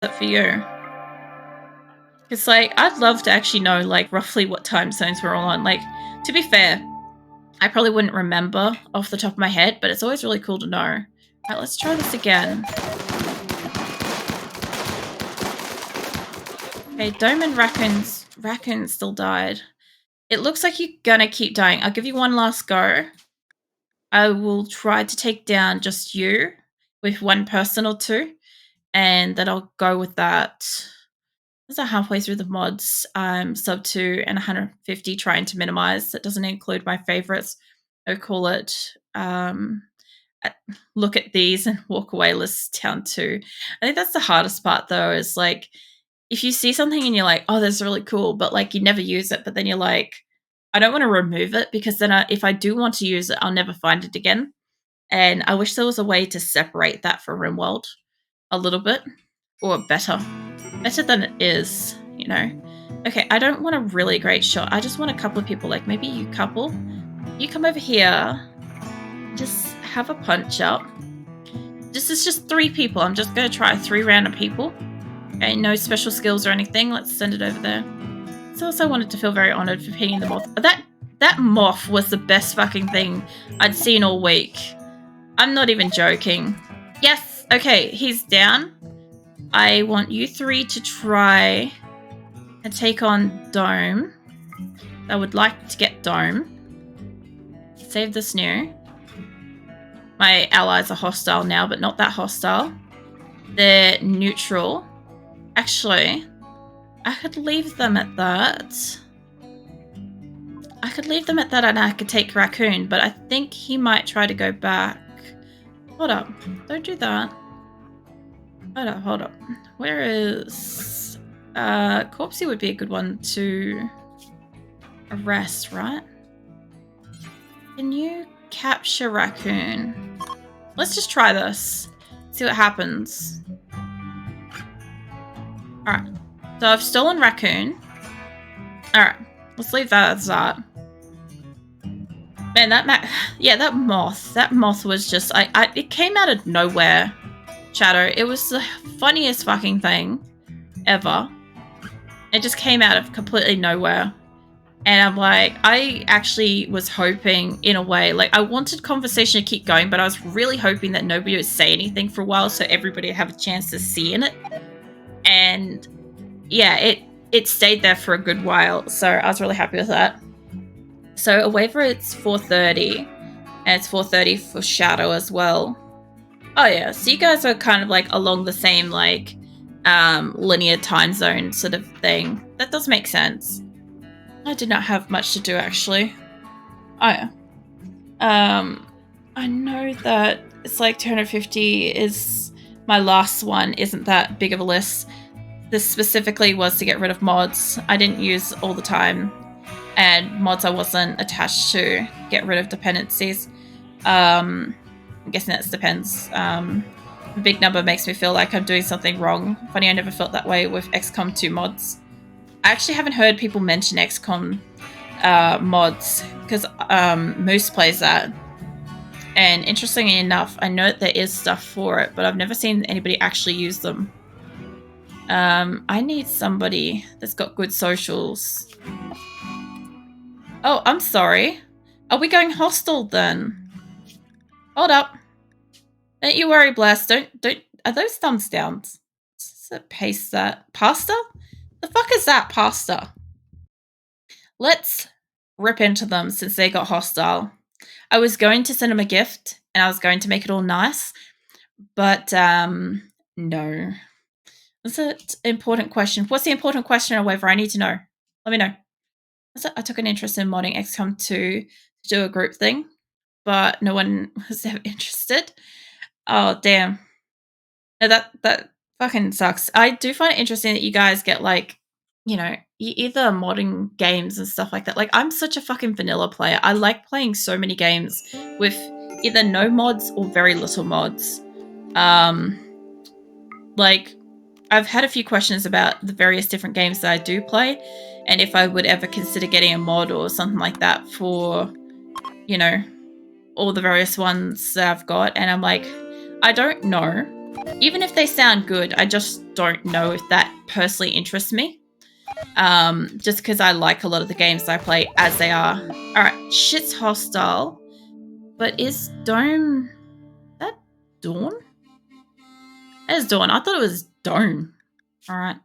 that for you? It's like, I'd love to actually know, like, roughly what time zones we're all on. Like, to be fair, I probably wouldn't remember off the top of my head, but it's always really cool to know. Alright, let's try this again. Okay, Dome and Raccoon still died. It looks like you're gonna keep dying. I'll give you one last go. I will try to take down just you with one person or two, and then I'll go with that. As I'm halfway through the mods, I'm sub 2 and 150 trying to minimize. That doesn't include my favorites. I call it look at these and walk away list down to. I think that's the hardest part though, is like if you see something and you're like, oh, that's really cool, but like you never use it, but then you're like, I don't want to remove it because then if I do want to use it, I'll never find it again. And I wish there was a way to separate that from RimWorld a little bit, or better than it is, you know. Okay, I don't want a really great shot. I just want a couple of people, like maybe you couple. You come over here, just have a punch up. This is just 3 people. I'm just going to try 3 random people. Okay, no special skills or anything. Let's send it over there. So also wanted to feel very honored for pinging the moth. That moth was the best fucking thing I'd seen all week. I'm not even joking. Yes, okay, he's down. I want you 3 to try and take on Dome. I would like to get Dome. Save this new. My allies are hostile now, but not that hostile. They're neutral. Actually, I could leave them at that. And I could take Raccoon, but I think he might try to go back. Hold up. Don't do that. Hold up. Where is... Corpsey would be a good one to arrest, right? Can you capture Raccoon? Let's just try this. See what happens. Alright. So I've stolen Raccoon. Alright. Let's leave that as that. Man, that moth was just... it came out of nowhere, Shadow. It was the funniest fucking thing ever. It just came out of completely nowhere. And I'm like, I actually was hoping, in a way, like, I wanted conversation to keep going, but I was really hoping that nobody would say anything for a while so everybody would have a chance to see in it. And, yeah, it stayed there for a good while, so I was really happy with that. So, a waiver, it's 4:30, and it's 4:30 for Shadow as well. Oh, yeah, so you guys are kind of, like, along the same, like, linear time zone sort of thing. That does make sense. I did not have much to do, actually. Oh, yeah. I know that it's like 250 is my last one, isn't that big of a list. This specifically was to get rid of mods I didn't use all the time, and mods I wasn't attached to, get rid of dependencies. I'm guessing that depends. A big number makes me feel like I'm doing something wrong. Funny, I never felt that way with XCOM 2 mods. I actually haven't heard people mention XCOM mods, because Moose plays that. And interestingly enough, I know that there is stuff for it, but I've never seen anybody actually use them. I need somebody that's got good socials. Oh, I'm sorry. Are we going hostile then? Hold up. Don't you worry, Blast. Don't. Are those thumbs downs? Let's paste that. Pasta? The fuck is that, pasta? Let's rip into them since they got hostile. I was going to send them a gift and I was going to make it all nice, but no. That's an important question. What's the important question or whatever? I need to know. Let me know. I took an interest in modding XCOM 2 to do a group thing, but no one was ever interested. Oh, damn. No, that fucking sucks. I do find it interesting that you guys get, like, you know, either modding games and stuff like that. Like, I'm such a fucking vanilla player. I like playing so many games with either no mods or very little mods. Like, I've had a few questions about the various different games that I do play, and if I would ever consider getting a mod or something like that for, you know, all the various ones that I've got. And I'm like, I don't know. Even if they sound good, I just don't know if that personally interests me. Just because I like a lot of the games I play as they are. Alright, shit's hostile. But is Dome... that Dawn? That is Dawn. I thought it was Dome. Alright.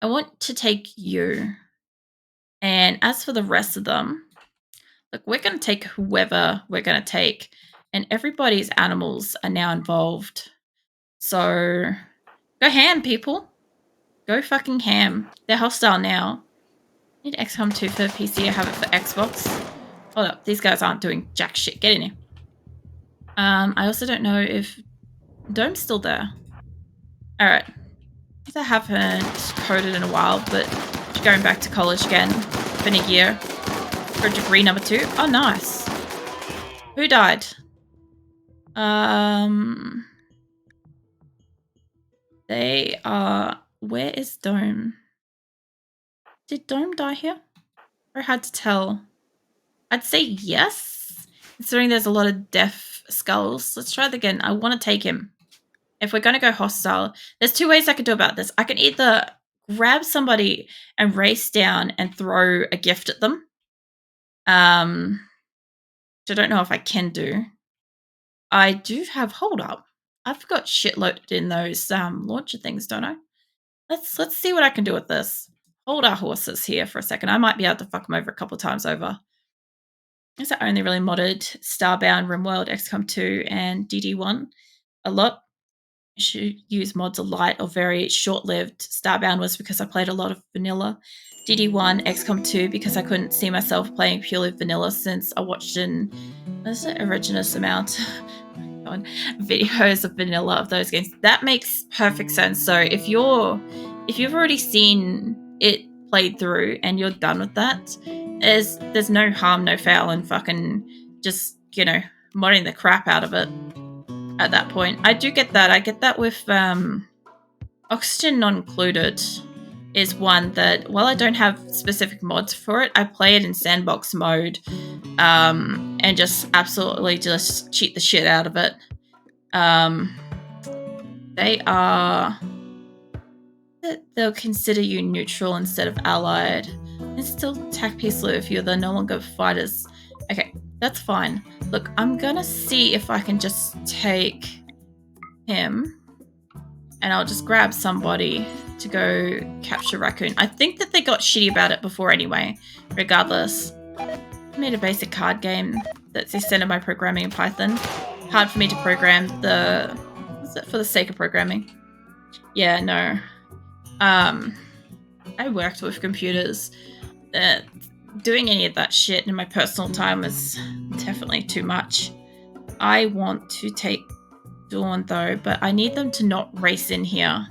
I want to take you. And as for the rest of them, look, we're going to take whoever we're going to take. And everybody's animals are now involved. So, go ham, people. Go fucking ham. They're hostile now. I need XCOM 2 for PC. I have it for Xbox. Hold up. These guys aren't doing jack shit. Get in here. I also don't know if Dome's still there. Alright. I haven't coded in a while, but going back to college again. Been a year. For degree number 2. Oh, nice. Who died? They are... Where is Dome? Did Dome die here? Very hard to tell. I'd say yes, considering there's a lot of deaf skulls. Let's try it again. I want to take him. If we're going to go hostile, there's 2 ways I could do about this. I can either grab somebody and race down and throw a gift at them. Which I don't know if I can do. I do have... Hold up. I've got shit loaded in those launcher things, don't I? Let's see what I can do with this. Hold our horses here for a second. I might be able to fuck them over a couple times over. Is that only really modded Starbound, RimWorld, XCOM 2, and DD1 a lot. I should use mods a light or very short-lived. Starbound was because I played a lot of vanilla. DD1, XCOM 2 because I couldn't see myself playing purely vanilla since I watched an originous amount on videos of vanilla of those games. That makes perfect sense. So if you've already seen it played through and you're done with that, there's no harm, no foul in fucking just, modding the crap out of it at that point. I do get that. I get that with Oxygen Not Included is one that, while I don't have specific mods for it, I play it in sandbox mode and just absolutely just cheat the shit out of it. They'll consider you neutral instead of allied. And still attack peacefully if you're no longer fighters. Okay, that's fine. Look, I'm gonna see if I can just take him and I'll just grab somebody to go capture Raccoon. I think that they got shitty about it before anyway, regardless. I made a basic card game that's the extent of my programming in Python. Hard for me to program for the sake of programming. Yeah, no. I worked with computers. Doing any of that shit in my personal time is definitely too much. I want to take Dawn though, but I need them to not race in here.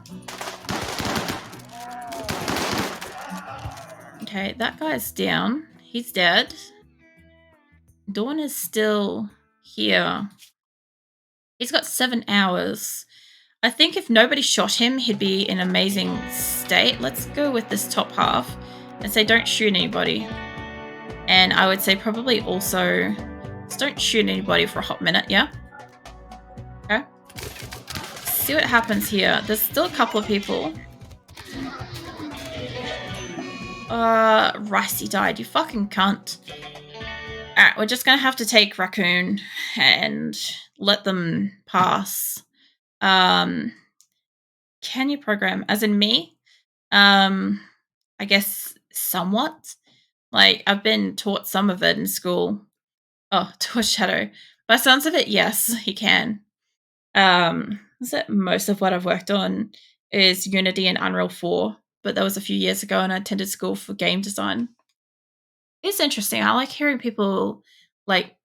Okay, that guy's down. He's dead. Dawn is still here. He's got 7 hours. I think if nobody shot him, he'd be in an amazing state. Let's go with this top half and say don't shoot anybody. And I would say probably also just don't shoot anybody for a hot minute, yeah? Okay. See what happens here. There's still a couple of people. Ricey died, you fucking cunt. Alright, we're just gonna have to take Raccoon and let them pass. Can you program? As in me? I guess somewhat. Like, I've been taught some of it in school. Oh, Torch Shadow. By sounds of it, yes, he can. Most of what I've worked on is Unity and Unreal 4, but that was a few years ago and I attended school for game design. It's interesting. I like hearing people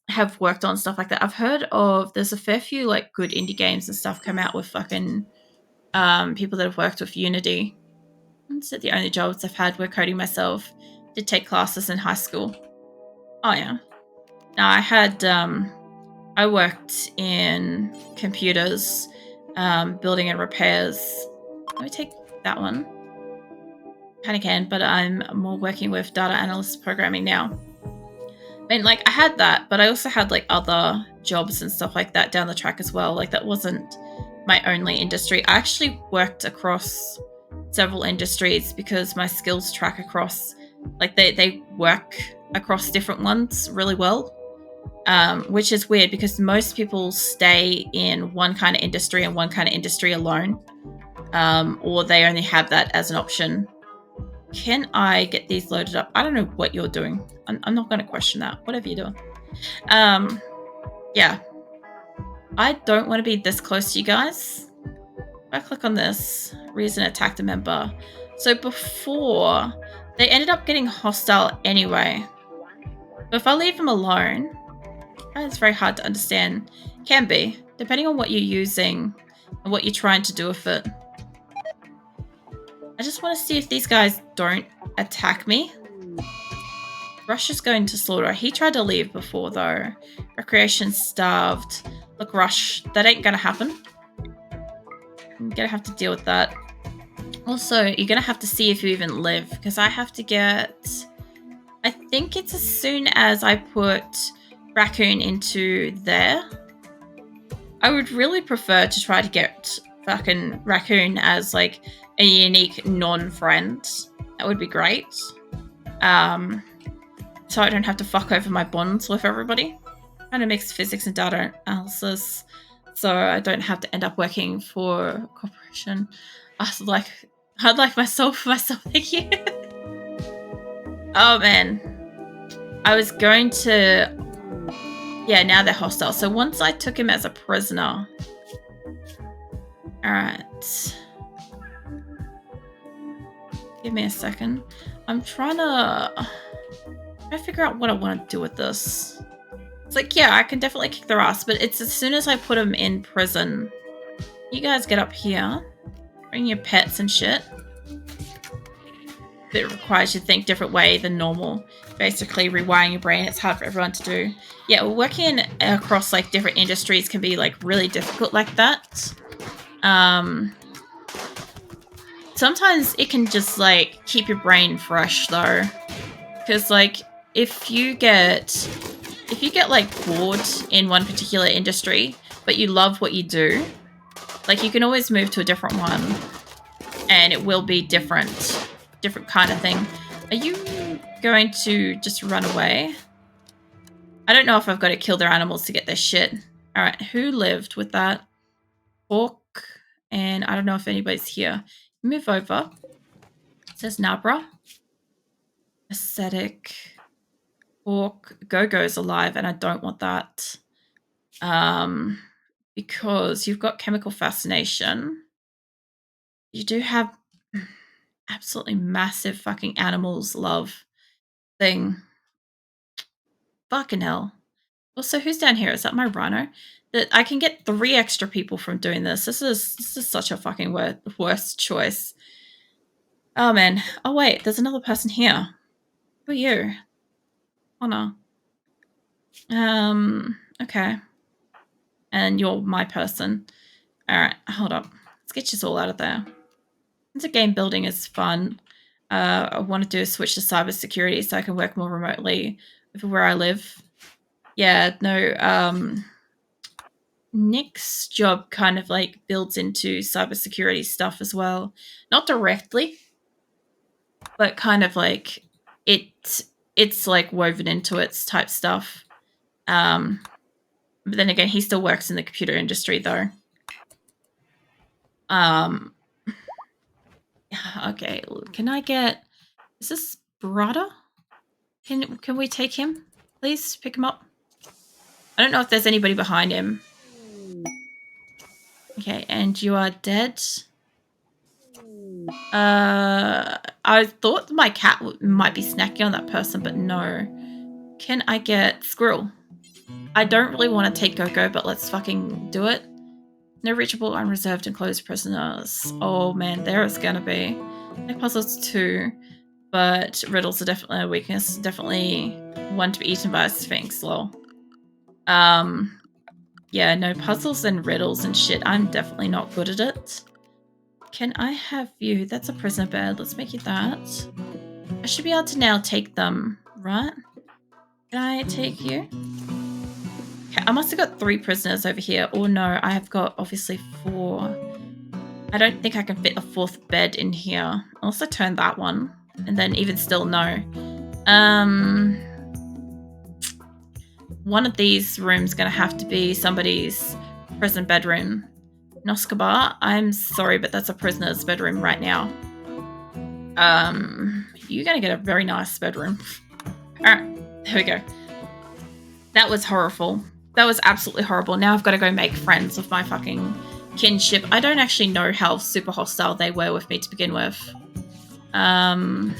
have worked on stuff like that. I've heard of there's a fair few good indie games and stuff come out with fucking people that have worked with Unity. That's the only jobs I've had were coding myself. Did take classes in high school. Oh yeah. No, I worked in computers, building and repairs. Let me take that one. Kind of can, but I'm more working with data analyst programming now. I mean, I had that, but I also had other jobs and stuff like that down the track as well. That wasn't my only industry. I actually worked across several industries because my skills track across, like they work across different ones really well. Which is weird because most people stay in one kind of industry and one kind of industry alone, or they only have that as an option. Can I get these loaded up? I don't know what you're doing. I'm not going to question that. Whatever you're doing. Yeah. I don't want to be this close to you guys. If I click on this, reason attack the member. So before, they ended up getting hostile anyway. But if I leave them alone, it's very hard to understand. Can be, depending on what you're using and what you're trying to do with it. I just want to see if these guys don't attack me. Rush is going to slaughter. He tried to leave before, though. Recreation starved. Look, Rush, that ain't gonna happen. I'm gonna have to deal with that. Also, you're gonna have to see if you even live, because I have to get... I think it's as soon as I put Raccoon into there. I would really prefer to try to get fucking Raccoon as, like, a unique non-friend. That would be great. So I don't have to fuck over my bonds with everybody. Kind of mix physics and data analysis, so I don't have to end up working for a corporation. I'd like myself for myself. Thank you. Oh man, I was going to. Yeah, now they're hostile. So once I took him as a prisoner. All right. Give me a second. I'm trying to figure out what I want to do with this. It's like, yeah, I can definitely kick their ass, but it's as soon as I put them in prison. You guys get up here. Bring your pets and shit. It requires you to think different way than normal. Basically, rewiring your brain. It's hard for everyone to do. Yeah, working across, like, different industries can be, like, really difficult like that. Sometimes it can just, like, keep your brain fresh, though. Because, like, if you get, like, bored in one particular industry, but you love what you do, like, you can always move to a different one, and it will be different kind of thing. Are you going to just run away? I don't know if I've got to kill their animals to get their shit. All right, who lived with that? Hawk, and I don't know if anybody's here. Move over. It says Nabra. Aesthetic. Hawk. Go-Go's alive, and I don't want that. Because you've got chemical fascination. You do have absolutely massive fucking animals love thing. Fucking hell. Also, who's down here? Is that my rhino? That I can get 3 extra people from doing this. This is such a fucking worst choice. Oh man. Oh wait, there's another person here. Who are you? Oh no. Okay. And you're my person. Alright, hold up. Let's get you all out of there. Since game building is fun, I want to do a switch to cybersecurity so I can work more remotely with where I live. Yeah, no, Nick's job kind of like builds into cybersecurity stuff as well. Not directly, but kind of like it's like woven into its type stuff. But then again, he still works in the computer industry though. Okay, can I get... Is this Brada? Can we take him? Please pick him up. I don't know if there's anybody behind him. Okay, and you are dead. I thought my cat might be snacking on that person, but no. Can I get Squirrel? I don't really want to take Go-Go, but let's fucking do it. No reachable, unreserved, and closed prisoners. Oh man, there it's gonna be. No puzzles too, but riddles are definitely a weakness. Definitely one to be eaten by a sphinx, lol. Yeah, no puzzles and riddles and shit. I'm definitely not good at it. Can I have you? That's a prisoner bed. Let's make you that. I should be able to now take them, right? Can I take you? Okay, I must have got 3 prisoners over here. Or no, I have got obviously 4. I don't think I can fit a 4th bed in here. I'll also turn that one. And then even still, no. One of these rooms going to have to be somebody's prison bedroom. Noskabar, I'm sorry, but that's a prisoner's bedroom right now. You're going to get a very nice bedroom. Alright, there we go. That was horrible. That was absolutely horrible. Now I've got to go make friends with my fucking kinship. I don't actually know how super hostile they were with me to begin with. Oops.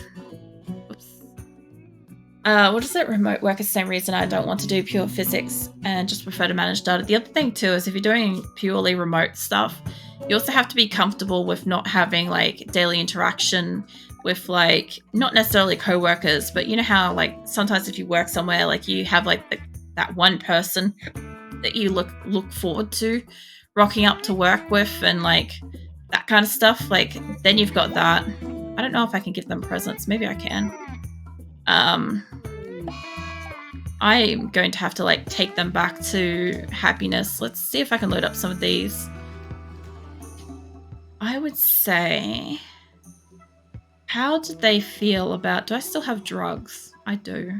What is it? Remote work is the same reason I don't want to do pure physics and just prefer to manage data. The other thing too is if you're doing purely remote stuff, you also have to be comfortable with not having like daily interaction with like not necessarily co-workers, but you know how like sometimes if you work somewhere, like you have like that one person that you look forward to rocking up to work with and like that kind of stuff. Like then you've got that. I don't know if I can give them presents. Maybe I can. I'm going to have to like take them back to happiness. Let's see if I can load up some of these. I would say, how did they feel about, do I still have drugs? I do.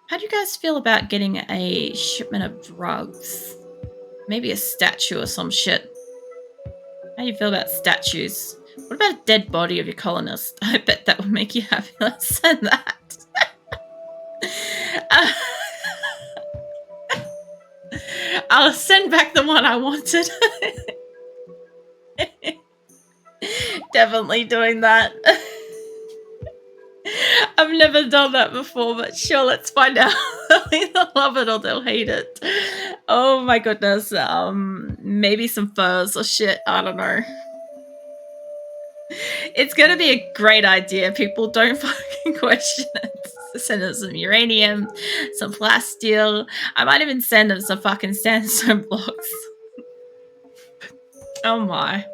How do you guys feel about getting a shipment of drugs? Maybe a statue or some shit. How do you feel about statues? What about a dead body of your colonist? I bet that would make you happy. Let's send that. I'll send back the one I wanted. Definitely doing that. I've never done that before, but sure, let's find out. They'll either love it or they'll hate it. Oh my goodness. Maybe some furs or shit. I don't know. It's going to be a great idea. People don't fucking question it. Send them some uranium, some plasteel. I might even send them some fucking sandstone blocks. Oh my.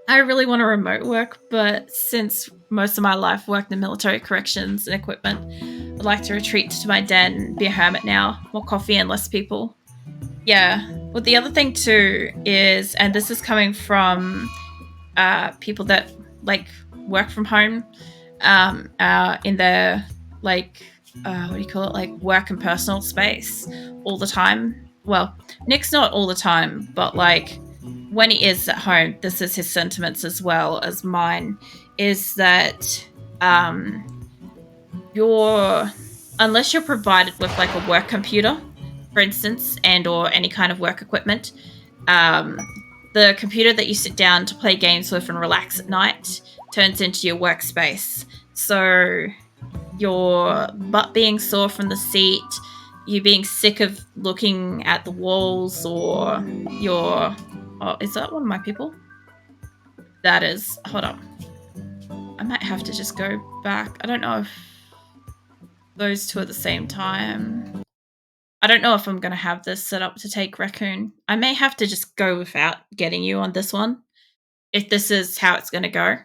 I really want to remote work, but since most of my life worked in military corrections and equipment, I'd like to retreat to my den and be a hermit now. More coffee and less people. Yeah. Well, the other thing too is, and this is coming from people that like work from home in their like what do you call it, like work and personal space all the time. Well, Nick's not all the time, but like when he is at home, this is his sentiments as well as mine, is that unless you're provided with like a work computer, for instance, and or any kind of work equipment, the computer that you sit down to play games with and relax at night turns into your workspace. So your butt being sore from the seat, you being sick of looking at the walls, or your... Oh, is that one of my people? That is. Hold up. I might have to just go back. I don't know if those two at the same time. I don't know if I'm going to have this set up to take Raccoon. I may have to just go without getting you on this one, if this is how it's going to go.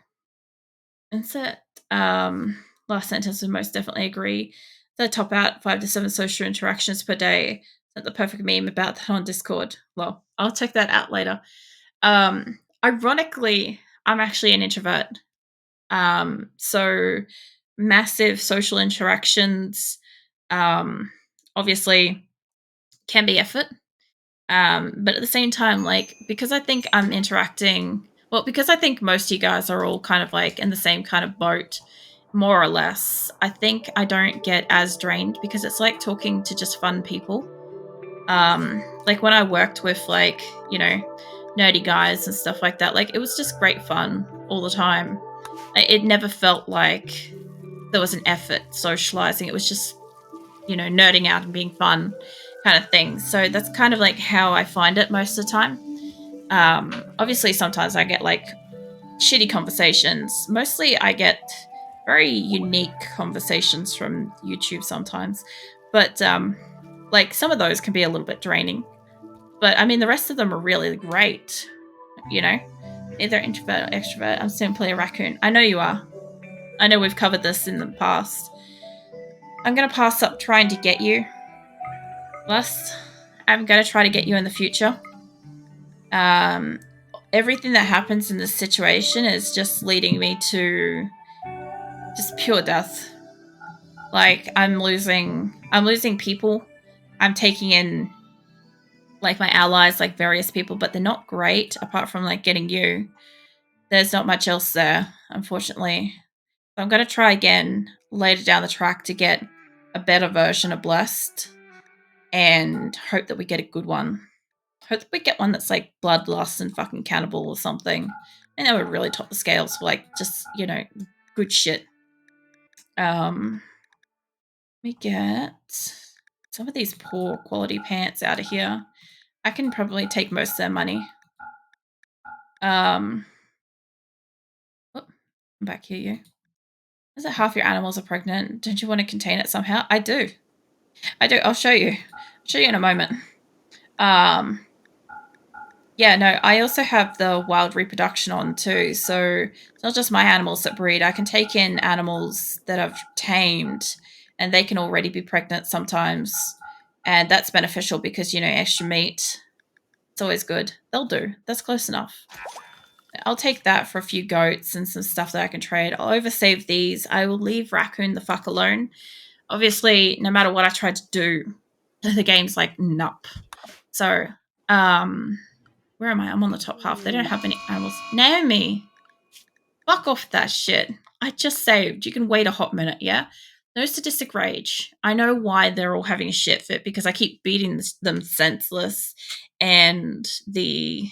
Insert. Last sentence would most definitely agree. The top out 5 to 7 social interactions per day. Sent the perfect meme about that on Discord. Well, I'll check that out later. Ironically, I'm actually an introvert. So massive social interactions, obviously can be effort. But at the same time, like, because I think I'm interacting, well, because I think most of you guys are all kind of like in the same kind of boat, more or less, I think I don't get as drained because it's like talking to just fun people. Like when I worked with like, you know, nerdy guys and stuff like that, like it was just great fun all the time. It never felt like there was an effort socializing. It was just, you know, nerding out and being fun kind of thing. So that's kind of like how I find it most of the time. Obviously, sometimes I get like shitty conversations. Mostly I get very unique conversations from YouTube sometimes. But like some of those can be a little bit draining. But I mean, the rest of them are really great, you know? Either introvert or extrovert. I'm simply a raccoon. I know you are. I know we've covered this in the past. I'm going to pass up trying to get you. Lust. I'm going to try to get you in the future. Everything that happens in this situation is just leading me to just pure death. Like, I'm losing people. I'm taking in, like, my allies, like, various people, but they're not great, apart from, like, getting you. There's not much else there, unfortunately. So I'm going to try again later down the track to get a better version of Blessed and hope that we get a good one. Hope that we get one that's, like, Bloodlust and fucking Cannibal or something. And that would really top the scales for, like, just, you know, good shit. We get some of these poor quality pants out of here. I can probably take most of their money. Oh, back here, you. Is it half your animals are pregnant? Don't you want to contain it somehow? I do. I'll show you. I'll show you in a moment. Yeah, no, I also have the wild reproduction on too. So it's not just my animals that breed. I can take in animals that I've tamed and they can already be pregnant sometimes. And that's beneficial because, you know, extra meat. It's always good. They'll do. That's close enough. I'll take that for a few goats and some stuff that I can trade. I'll oversave these. I will leave Raccoon the fuck alone. Obviously, no matter what I try to do, the game's like, nope. So, where am I? I'm on the top half. They don't have any animals. Naomi! Fuck off that shit. I just saved. You can wait a hot minute, yeah? No sadistic rage. I know why they're all having a shit fit because I keep beating them senseless and the,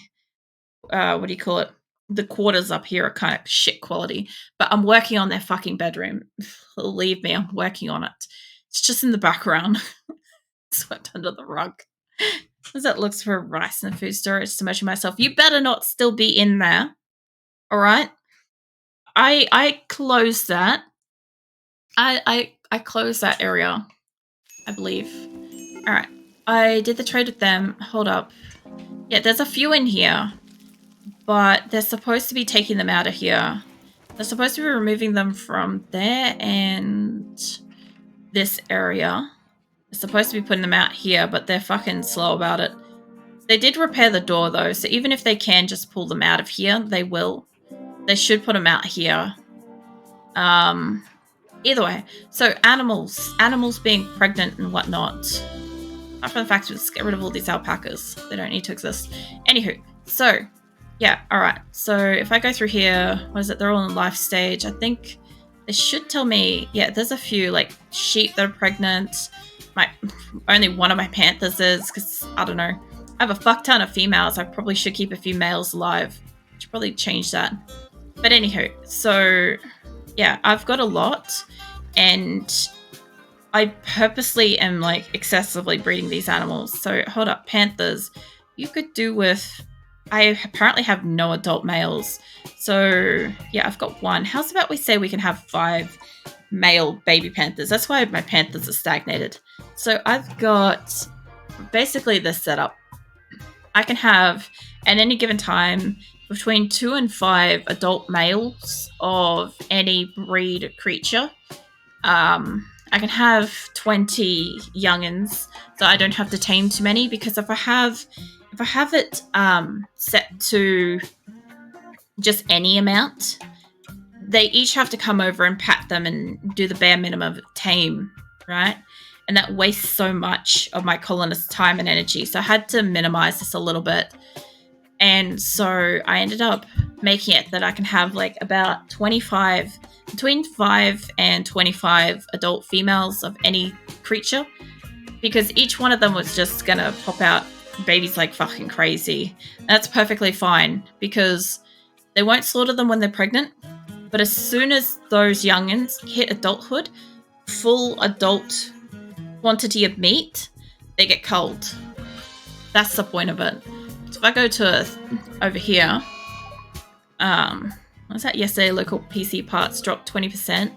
what do you call it? The quarters up here are kind of shit quality, but I'm working on their fucking bedroom. Believe me, I'm working on it. It's just in the background. Swept under the rug. As it looks for rice and food storage to measure myself. You better not still be in there. All right? I closed that. I closed that area, I believe. All right. I did the trade with them. Hold up. Yeah, there's a few in here, but they're supposed to be taking them out of here. They're supposed to be removing them from there and this area. They're supposed to be putting them out here, but they're fucking slow about it. They did repair the door, though, so even if they can just pull them out of here, they will. They should put them out here. Either way. So, animals being pregnant and whatnot. Apart from the fact, let's get rid of all these alpacas. They don't need to exist. Anywho, so, yeah, alright. So, if I go through here, what is it? They're all in life stage. I think they should tell me, yeah, there's a few, like, sheep that are pregnant. Only one of my panthers is, because, I don't know. I have a fuck ton of females. I probably should keep a few males alive. Should probably change that. But anywho, so yeah, I've got a lot, and I purposely am like excessively breeding these animals. So hold up, panthers. You could do with. I apparently have no adult males. So yeah, I've got one. How's about we say we can have 5 male baby panthers? That's why my panthers are stagnated. So I've got basically this setup. I can have, at any given time, between 2 and 5 adult males of any breed creature. I can have 20 youngins, so I don't have to tame too many, because if I have it set to just any amount, they each have to come over and pat them and do the bare minimum of tame, right? And that wastes so much of my colonist time and energy. So I had to minimize this a little bit. And so I ended up making it that I can have like about 25, between 5 and 25 adult females of any creature, because each one of them was just going to pop out babies like fucking crazy. And that's perfectly fine, because they won't slaughter them when they're pregnant. But as soon as those youngins hit adulthood, full adult quantity of meat, they get culled. That's the point of it. So if I go to over here, what's that? Yesterday, local PC parts dropped 20%.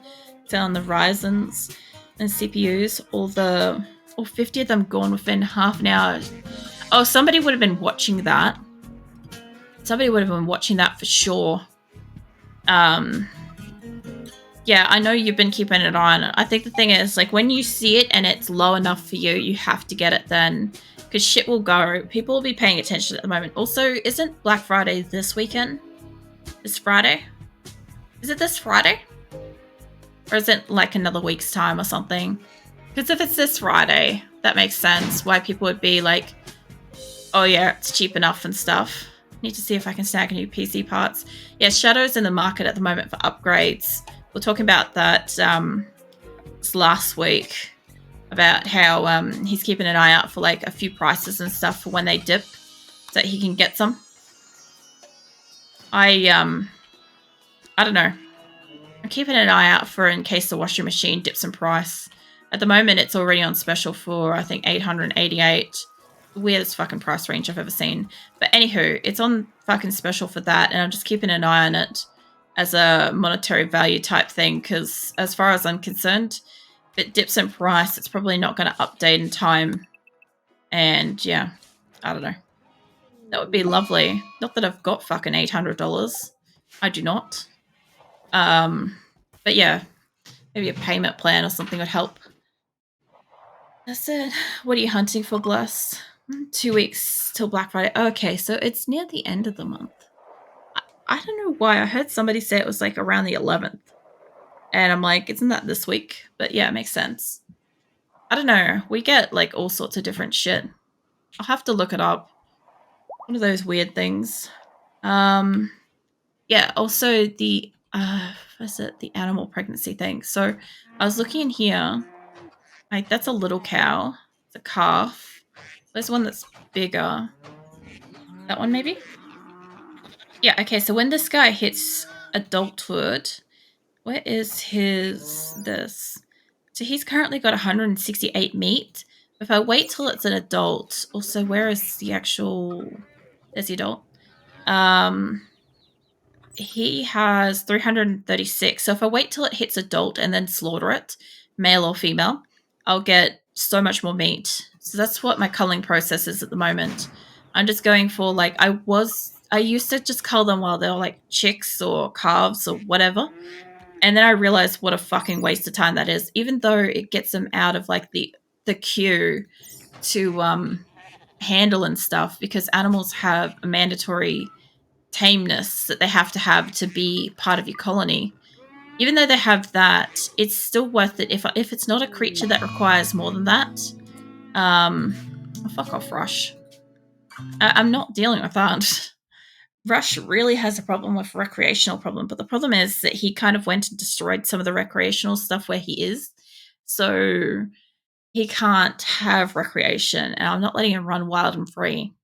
Fell on the Ryzens and CPUs. All 50 of them gone within half an hour. Oh, somebody would have been watching that. Somebody would have been watching that for sure. Yeah, I know you've been keeping an eye on it. I think the thing is, like, when you see it and it's low enough for you, you have to get it then. because shit will go. People will be paying attention at the moment. Also, isn't Black Friday this weekend? This Friday? Is it this Friday? Or is it like another week's time or something? Because if it's this Friday, that makes sense. Why people would be like, oh yeah, it's cheap enough and stuff. Need to see if I can snag new PC parts. Yeah, Shadow's in the market at the moment for upgrades. We're talking about that last week, about how he's keeping an eye out for like a few prices and stuff for when they dip, so that he can get some. I don't know. I'm keeping an eye out for in case the washing machine dips in price. At the moment, it's already on special for, I think, $888. The weirdest fucking price range I've ever seen. But anywho, it's on fucking special for that, and I'm just keeping an eye on it as a monetary value type thing, because as far as I'm concerned, if it dips in price, it's probably not going to update in time. And yeah, I don't know. That would be lovely. Not that I've got fucking $800. I do not. But yeah, maybe a payment plan or something would help. That's it. What are you hunting for, Bless? 2 weeks till Black Friday. Okay, so it's near the end of the month. I don't know why. I heard somebody say it was like around the 11th. And I'm like, isn't that this week? But yeah, it makes sense. I don't know. We get like all sorts of different shit. I'll have to look it up. One of those weird things. Yeah, also the what's it? The animal pregnancy thing. So I was looking in here. Like that's a little cow. It's a calf. There's one that's bigger. That one maybe? Yeah, okay, so when this guy hits adulthood, where is this? So he's currently got 168 meat. If I wait till it's an adult, also where is the actual there's the adult? He has 336. So if I wait till it hits adult and then slaughter it, male or female, I'll get so much more meat. So that's what my culling process is at the moment. I'm just going for like I used to just cull them while they were like chicks or calves or whatever. And then I realized what a fucking waste of time that is. Even though it gets them out of like the queue to handle and stuff, because animals have a mandatory tameness that they have to be part of your colony. Even though they have that, it's still worth it if it's not a creature that requires more than that. Fuck off, Rush. I'm not dealing with that. Rush really has a problem with recreational problem, but the problem is that he kind of went and destroyed some of the recreational stuff where he is. So he can't have recreation, and I'm not letting him run wild and free.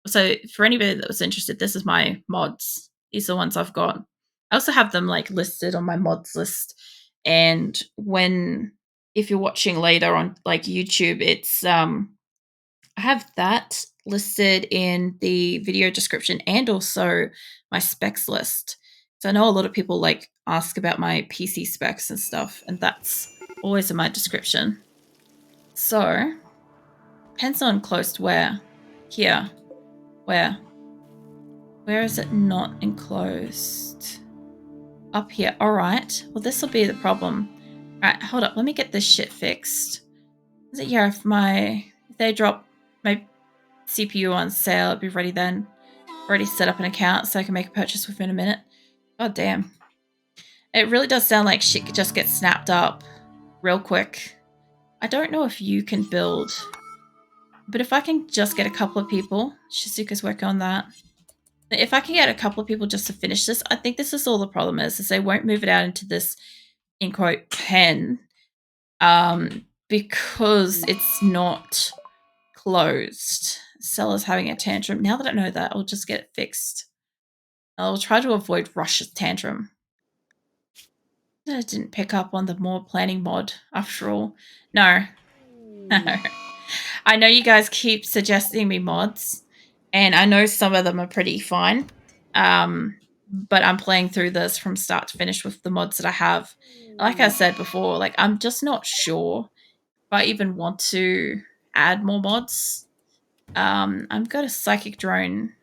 So for anybody that was interested, this is my mods. These are the ones I've got. I also have them like listed on my mods list. And if you're watching later on like YouTube, it's I have that listed in the video description and also my specs list. So I know a lot of people like ask about my PC specs and stuff, and that's always in my description. So depends on close to where. Here. Where? Where is it not enclosed? Up here. All right. Well, this will be the problem. All right, hold up. Let me get this shit fixed. Is it here? If they drop my CPU on sale, it'll be ready then. Already set up an account so I can make a purchase within a minute. God damn. It really does sound like shit could just get snapped up real quick. I don't know if you can build, but if I can just get a couple of people, Shizuka's working on that. If I can get a couple of people just to finish this, I think this is all the problem is they won't move it out into this, in quote, pen, because it's not closed. Seller's having a tantrum. Now that I know that, I'll just get it fixed. I'll try to avoid Rush's tantrum. I didn't pick up on the more planning mod, after all. No. I know you guys keep suggesting me mods, and I know some of them are pretty fine. But I'm playing through this from start to finish with the mods that I have. Like I said before, like I'm just not sure if I even want to add more mods. I've got a psychic drone.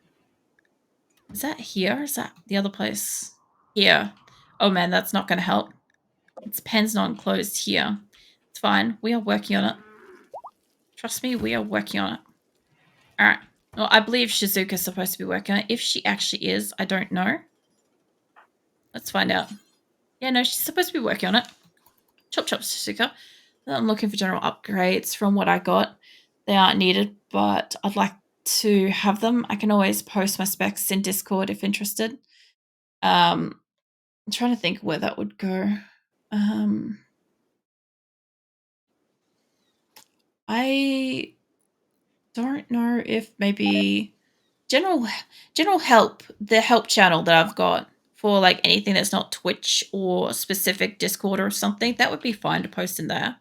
Is that here? Or is that the other place? Here. Oh man, that's not going to help. Its pen's not enclosed here. It's fine. We are working on it. Trust me, we are working on it. All right. Well, I believe Shizuka's supposed to be working on it. If she actually is, I don't know. Let's find out. Yeah, no, she's supposed to be working on it. Chop chop, Shizuka. I'm looking for general upgrades from what I got. They aren't needed, but I'd like to have them. I can always post my specs in Discord if interested. I'm trying to think where that would go. I don't know if maybe general general help, the help channel that I've got for like anything that's not Twitch or specific Discord or something, that would be fine to post in there.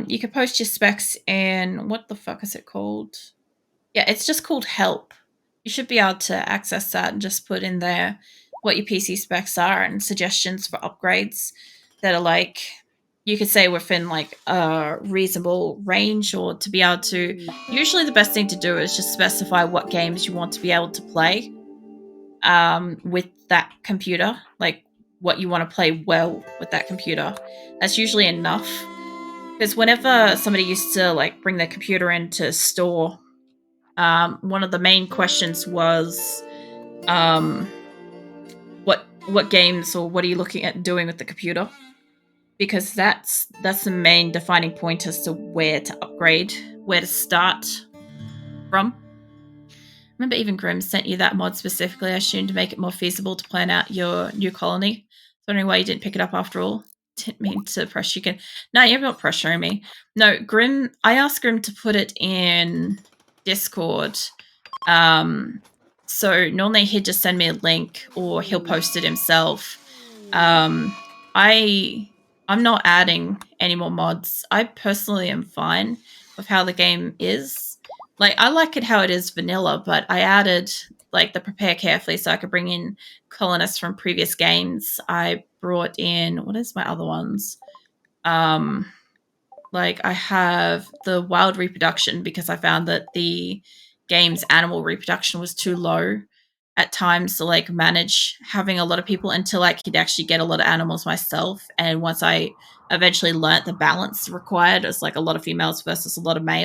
You can post your specs in what the fuck is it called? Yeah, it's just called help. You should be able to access that and just put in there what your PC specs are and suggestions for upgrades that are like you could say within like a reasonable range or to be able to usually the best thing to do is just specify what games you want to be able to play with that computer, like what you want to play well with that computer. That's usually enough because whenever somebody used to like bring their computer in to store, one of the main questions was um, what games or what are you looking at doing with the computer, because that's the main defining point as to where to upgrade, where to start from. Remember, even Grim sent you that mod specifically, I assume, to make it more feasible to plan out your new colony. Wondering why you didn't pick it up after all. Didn't mean to pressure you. Can no, you're not pressuring me. No, Grim. I asked Grim to put it in Discord. So normally he'd just send me a link or he'll post it himself. I'm not adding any more mods. I personally am fine with how the game is. Like I like it how it is vanilla, but I added like the prepare carefully so I could bring in colonists from previous games. I brought in what is my other ones? Like I have the wild reproduction because I found that the game's animal reproduction was too low at times to like manage having a lot of people until I could actually get a lot of animals myself. And once I eventually learnt the balance required, it's like a lot of females versus a lot of males.